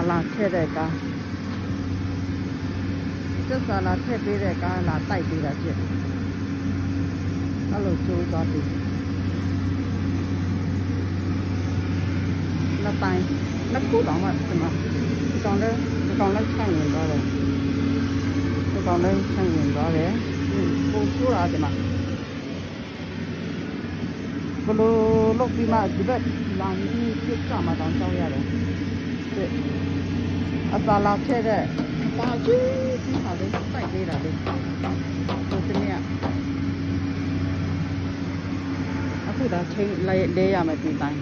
လာထည့်တဲ့ကားကျက်စာလာထည့်ပေးတဲ့ကားလာတိုက်ပေးတာဖြစ်အဲ့လိုကျိုးသွားပြီနှစ်တိုင်းနှစ်ခုတောင်မှဒီမှာဒီကောင်လည်းခြံဝင်သွားတယ်ဒီကောင်လည်းခြံဝင်သွားတယ်ပို့ဆိုးတာဒီမှာဘလို့လောက်ပြီးမှဒီဘက်လာပြီးပြစ်ချမှာတောင်ကြောက်ရတယ်အသာလာထည့်တဲ့ပါကြီးဒီမှာလေးစိုက်ပေးတာလေးဒီစနေအခုဒါချင်းလဲရမယ်ဒီတိုင်း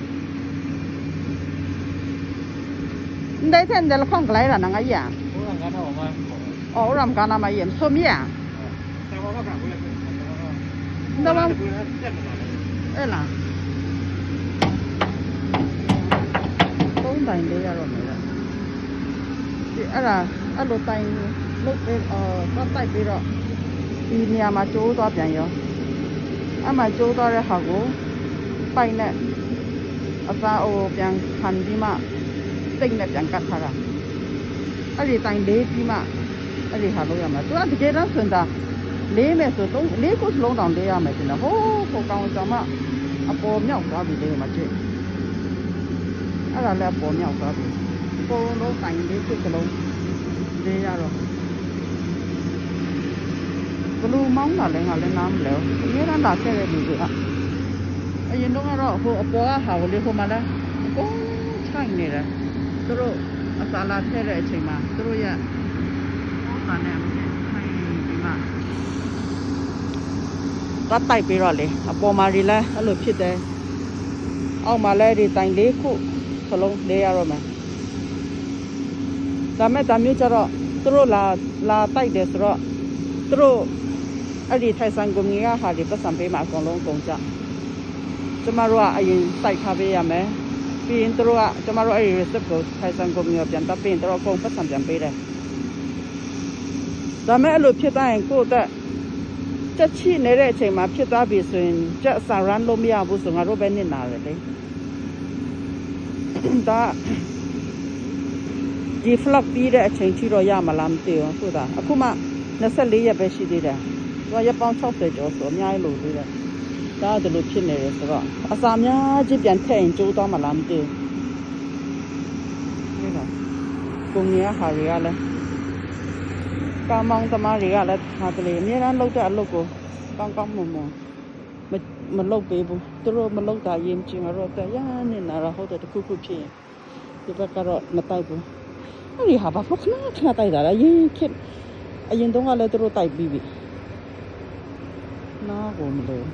ได้เส้นเดี๋ยวข้องไกลละนังไอ้ยาอ๋อรำการนำมาเยี่ยมส้มยาแต่ว่าล่ะต้นใบเลยอะหรอเนี่ยอะไรรถไตรถก็ไตไปหรอปีนี้มาโจ้ตัวเปลี่ยนอยู่มาโจ้ตัวเลยหากูไปเนี่ยอาซาโอเปลี่ยนคันที่มาติงเนี่ยပြန်ကတ်ထားတာအဲ့ဒီတိုင်လေးပြီးမှအဲ့ဒီဟာလို့ရမှာသူကတကယ်တော့စွန်တာလေးမယ်ဆိုတော့လေးခုစလုံးတောင်လေးရမယ်ကျင်တော့ဟိုးကောင်ကြောင်မှအပေါ်မြောက်သွားပြီလေမှာကျင်အဲ့ဒါလည်းအပေါ်မြောက်သွားပြီပုံလုံးတိုင်လေးခုစလုံးလေးရတော့ဘလူမောင်းတာလည်းငါလည်းနားမလဲအရင်ကလာခဲ့တဲ့လူတွေကအရင်တော့ကတော့ဟိုအပေါ်ကဟာကိုလေဟိုမှာလဲအကုန်ထိုင်နေတယ်သူတို့အစာလာထည့်တဲ့အချိန်မှာသူတို့ရဲ့ဟောစာနဲ့အမြင်ထိုင်ပြီးမှတော့တိုက်ပြီးတော့လေအပေါ်မှာဒီလဲအဲ့လိုဖြစ်တယ်အောက်မှာလဲဒီတိုင်လေးခုစလုံးလေးရတော့မယ်ဒါမဲ့ဒါမျိုးကျတော့သူတို့လာတိုက်တယ်ဆိုတော့သူတို့အဲ့ဒီထိုင်ဆိုင်ကုမ္ပဏီကဟာဒီပတ်စံပေးမှာအကုန်လုံးကုန်ကြကျမတို့ကအရင်တိုက်ထားပေးရမယ်ပြီးရင်တို့ကကျမတို့အဲ့ဒီ receipt ကိုထိုင်ဆိုင်ကုမ္ပဏီကပြန်တပ်ပြီးရင်တို့အကုန်ပတ်စံပြန်ပေးတယ်ဒါမဲ့အဲ့လိုဖြစ်သွားရင်ကိုယ့်အတွက်ချက်ချိနေတဲ့အချိန်မှာဖြစ်သွားပြီဆိုရင်ချက်အစာရမ်းလို့မရဘူးဆိုငါတို့ပဲနစ်နာတယ်လေဒါဒီ vlog ပြီးတဲ့အချိန်ထိတော့ရမလားမသိဘူးဆိုတာအခုမှ24ရက်ပဲရှိသေးတယ်သူကရက်ပေါင်း60ကျော်ဆိုအများကြီးလို့သေးတယ်ဒါကလိုဖြစ်နေတယ်ဆိုတော့အစာများကြီးပြန်ထည့်ရင်ကျိုးသွားမှလားမသိဘူးဒီကကုမ္ပဏီကဟာတွေကလည်းကာမောင်သမားတွေကလည်းဟာတလေအများအားလောက်တဲ့အလုပ်ကိုကောင်းကောင်းမွန်မွန်မလုပ်ပေးဘူးသူတို့မလုပ်တာရင်ကျင်တော့တရနေနာတော့ဟုတ်တယ်တခုခုဖြစ်ရင်ဒီဘက်ကတော့မတိုက်ဘူးအဲ့ဒီဟာဘာဖခဏတိုက်တာလဲရင်ခက်အရင်တုန်းကလည်းသူတို့တိုက်ပြီးပြီနားကိုမလို့